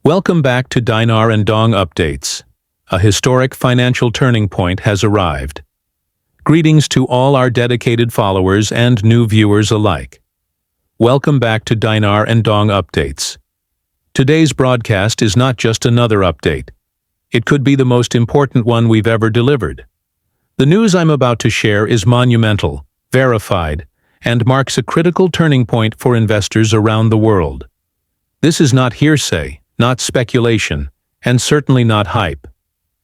Welcome back to Dinar and Dong Updates. A historic financial turning point has arrived. Greetings to all our dedicated followers and new viewers alike. Welcome back to Dinar and Dong Updates. Today's broadcast is not just another update. It could be the most important one we've ever delivered. The news I'm about to share is monumental, verified, and marks a critical turning point for investors around the world. This is not hearsay, not speculation, and certainly not hype.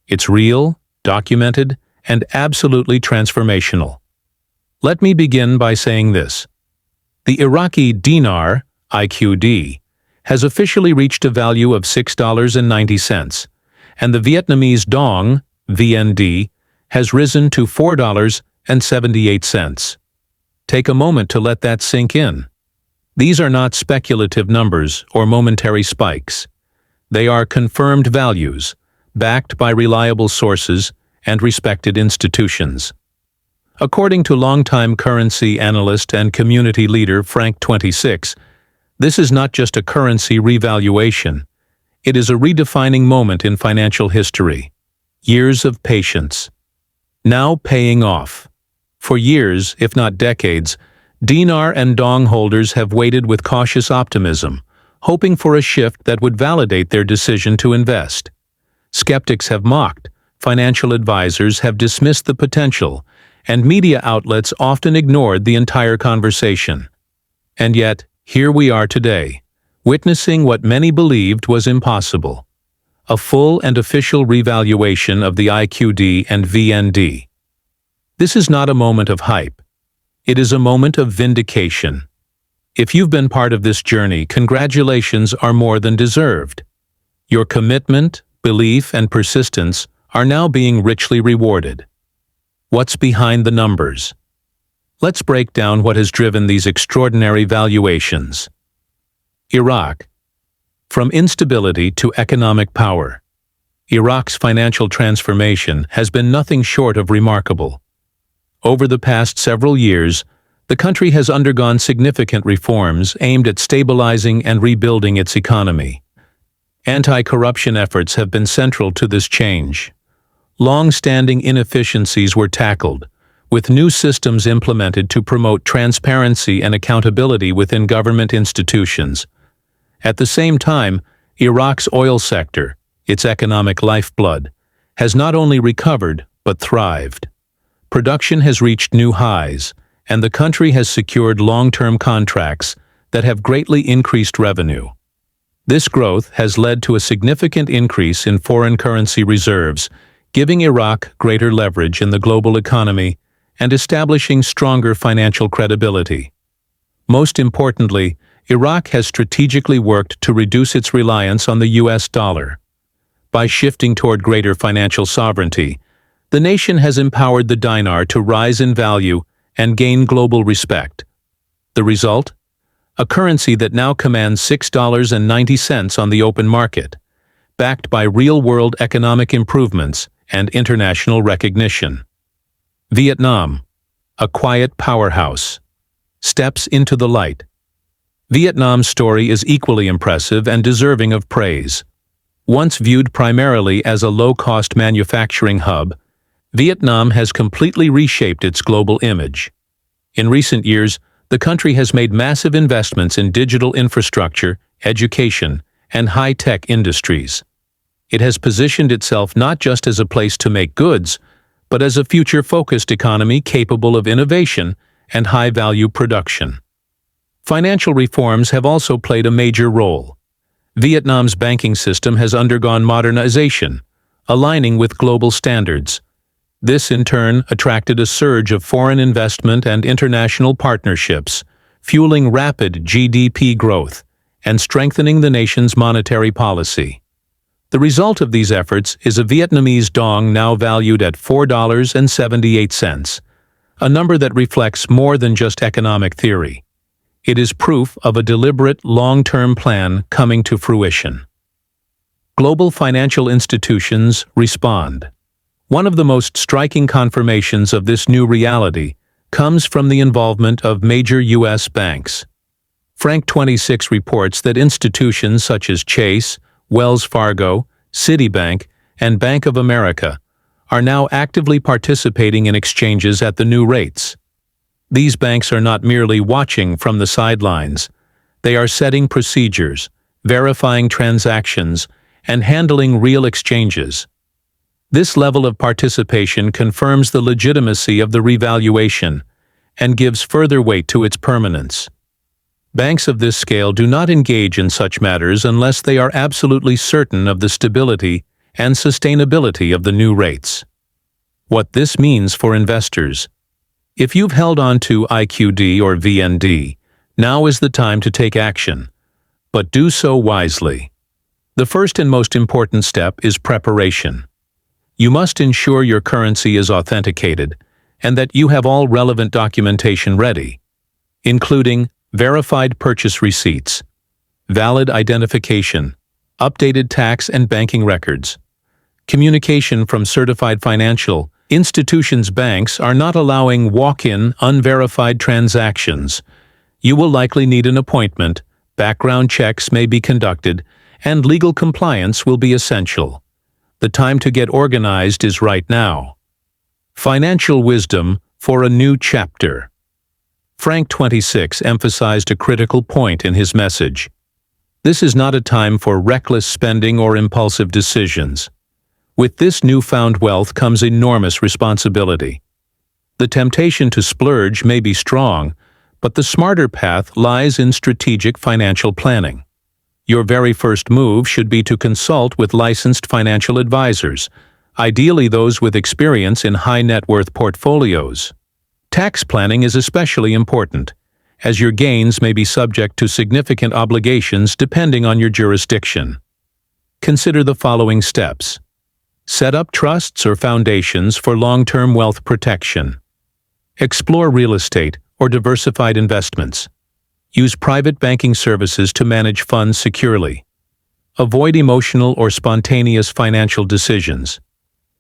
It's real, documented, and absolutely transformational. Let me begin by saying this. The Iraqi Dinar, IQD, has officially reached a value of $6.90, and the Vietnamese Dong, VND, has risen to $4.78. Take a moment to let that sink in. These are not speculative numbers or momentary spikes. They are confirmed values, backed by reliable sources and respected institutions. According to longtime currency analyst and community leader Fank26, this is not just a currency revaluation. It is a redefining moment in financial history. Years of patience, now paying off. For years, if not decades, Dinar and Dong holders have waited with cautious optimism, hoping for a shift that would validate their decision to invest. Skeptics have mocked, financial advisors have dismissed the potential, and media outlets often ignored the entire conversation. And yet, here we are today, witnessing what many believed was impossible: a full and official revaluation of the IQD and VND. This is not a moment of hype. It is a moment of vindication. If you've been part of this journey, congratulations are more than deserved. Your commitment, belief, and persistence are now being richly rewarded. What's behind the numbers? Let's break down what has driven these extraordinary valuations. Iraq. From instability to economic power, Iraq's financial transformation has been nothing short of remarkable. Over the past several years, the country has undergone significant reforms aimed at stabilizing and rebuilding its economy. Anti-corruption efforts have been central to this change. Long-standing inefficiencies were tackled, with new systems implemented to promote transparency and accountability within government institutions. At the same time, Iraq's oil sector, its economic lifeblood, has not only recovered but thrived. Production has reached new highs, and the country has secured long-term contracts that have greatly increased revenue. This growth has led to a significant increase in foreign currency reserves, giving Iraq greater leverage in the global economy and establishing stronger financial credibility. Most importantly, Iraq has strategically worked to reduce its reliance on the US dollar. By shifting toward greater financial sovereignty, the nation has empowered the dinar to rise in value and gain global respect. The result? A currency that now commands $6.90 on the open market, backed by real-world economic improvements and international recognition. Vietnam, a quiet powerhouse, steps into the light. Vietnam's story is equally impressive and deserving of praise. Once viewed primarily as a low-cost manufacturing hub, Vietnam has completely reshaped its global image. In recent years, the country has made massive investments in digital infrastructure, education, and high-tech industries. It has positioned itself not just as a place to make goods, but as a future-focused economy capable of innovation and high-value production. Financial reforms have also played a major role. Vietnam's banking system has undergone modernization, aligning with global standards. This, in turn, attracted a surge of foreign investment and international partnerships, fueling rapid GDP growth and strengthening the nation's monetary policy. The result of these efforts is a Vietnamese Dong now valued at $4.78, a number that reflects more than just economic theory. It is proof of a deliberate, long-term plan coming to fruition. Global financial institutions respond. One of the most striking confirmations of this new reality comes from the involvement of major U.S. banks. Fank26 reports that institutions such as Chase, Wells Fargo, Citibank, and Bank of America are now actively participating in exchanges at the new rates. These banks are not merely watching from the sidelines. They are setting procedures, verifying transactions, and handling real exchanges. This level of participation confirms the legitimacy of the revaluation and gives further weight to its permanence. Banks of this scale do not engage in such matters unless they are absolutely certain of the stability and sustainability of the new rates. What this means for investors. If you've held on to IQD or VND, now is the time to take action, but do so wisely. The first and most important step is preparation. You must ensure your currency is authenticated and that you have all relevant documentation ready, including verified purchase receipts, valid identification, updated tax and banking records. Communication from certified financial institutions. Banks are not allowing walk-in, unverified transactions. You will likely need an appointment, background checks may be conducted, and legal compliance will be essential. The time to get organized is right now. Financial wisdom for a new chapter. Fank26 emphasized a critical point in his message. This is not a time for reckless spending or impulsive decisions. With this newfound wealth comes enormous responsibility. The temptation to splurge may be strong, but the smarter path lies in strategic financial planning. Your very first move should be to consult with licensed financial advisors, ideally those with experience in high net worth portfolios. Tax planning is especially important, as your gains may be subject to significant obligations depending on your jurisdiction. Consider the following steps. Set up trusts or foundations for long-term wealth protection. Explore real estate or diversified investments. Use private banking services to manage funds securely. Avoid emotional or spontaneous financial decisions.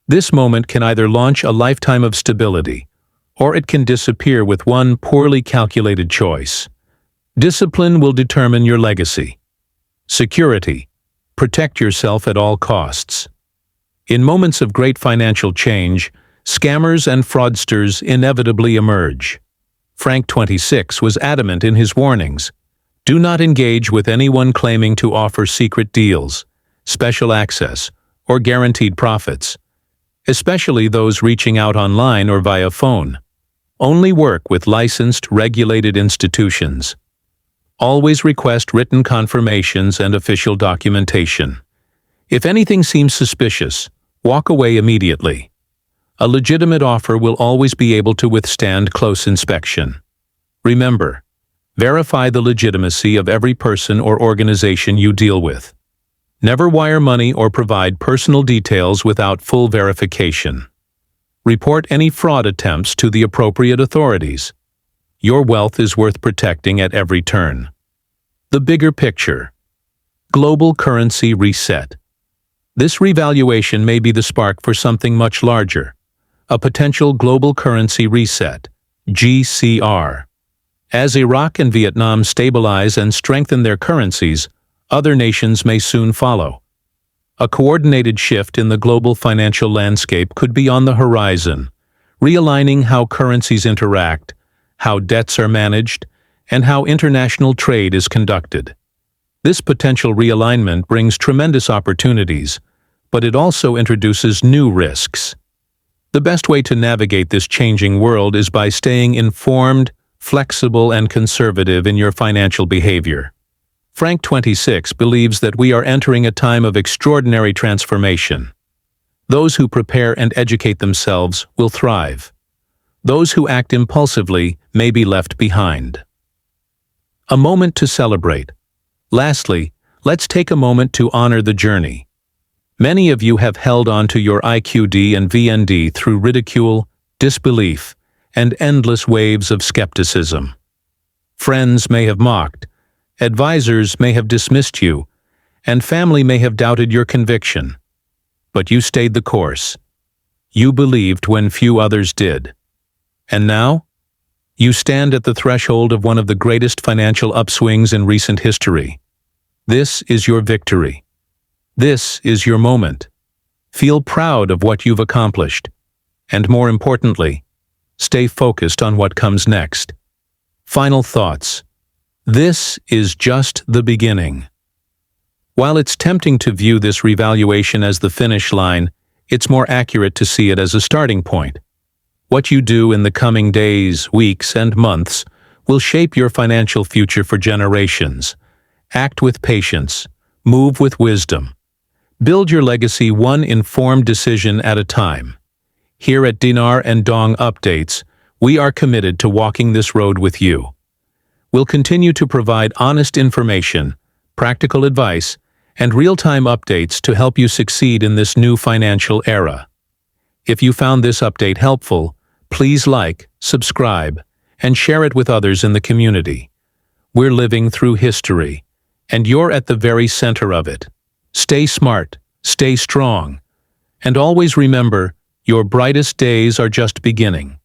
This moment can either launch a lifetime of stability, or it can disappear with one poorly calculated choice. Discipline will determine your legacy. Security. Protect yourself at all costs. In moments of great financial change, scammers and fraudsters inevitably emerge. Fank26 was adamant in his warnings. Do not engage with anyone claiming to offer secret deals, special access, or guaranteed profits, especially those reaching out online or via phone. Only work with licensed, regulated institutions. Always request written confirmations and official documentation. If anything seems suspicious, walk away immediately. A legitimate offer will always be able to withstand close inspection. Remember, verify the legitimacy of every person or organization you deal with. Never wire money or provide personal details without full verification. Report any fraud attempts to the appropriate authorities. Your wealth is worth protecting at every turn. The bigger picture. Global currency reset. This revaluation may be the spark for something much larger, a potential global currency reset, GCR. As Iraq and Vietnam stabilize and strengthen their currencies, other nations may soon follow. A coordinated shift in the global financial landscape could be on the horizon, realigning how currencies interact, how debts are managed, and how international trade is conducted. This potential realignment brings tremendous opportunities, but it also introduces new risks. The best way to navigate this changing world is by staying informed, flexible, and conservative in your financial behavior. Fank26 believes that we are entering a time of extraordinary transformation. Those who prepare and educate themselves will thrive. Those who act impulsively may be left behind. A moment to celebrate. Lastly, let's take a moment to honor the journey. Many of you have held on to your IQD and VND through ridicule, disbelief, and endless waves of skepticism. Friends may have mocked, advisors may have dismissed you, and family may have doubted your conviction. But you stayed the course. You believed when few others did. And now? You stand at the threshold of one of the greatest financial upswings in recent history. This is your victory. This is your moment. Feel proud of what you've accomplished. And more importantly, stay focused on what comes next. Final thoughts. This is just the beginning. While it's tempting to view this revaluation as the finish line, it's more accurate to see it as a starting point. What you do in the coming days, weeks, and months will shape your financial future for generations. Act with patience. Move with wisdom. Build your legacy one informed decision at a time. Here at Dinar and Dong Updates, we are committed to walking this road with you. We'll continue to provide honest information, practical advice, and real-time updates to help you succeed in this new financial era. If you found this update helpful, please like, subscribe, and share it with others in the community. We're living through history, and you're at the very center of it. Stay smart, stay strong, and always remember, your brightest days are just beginning.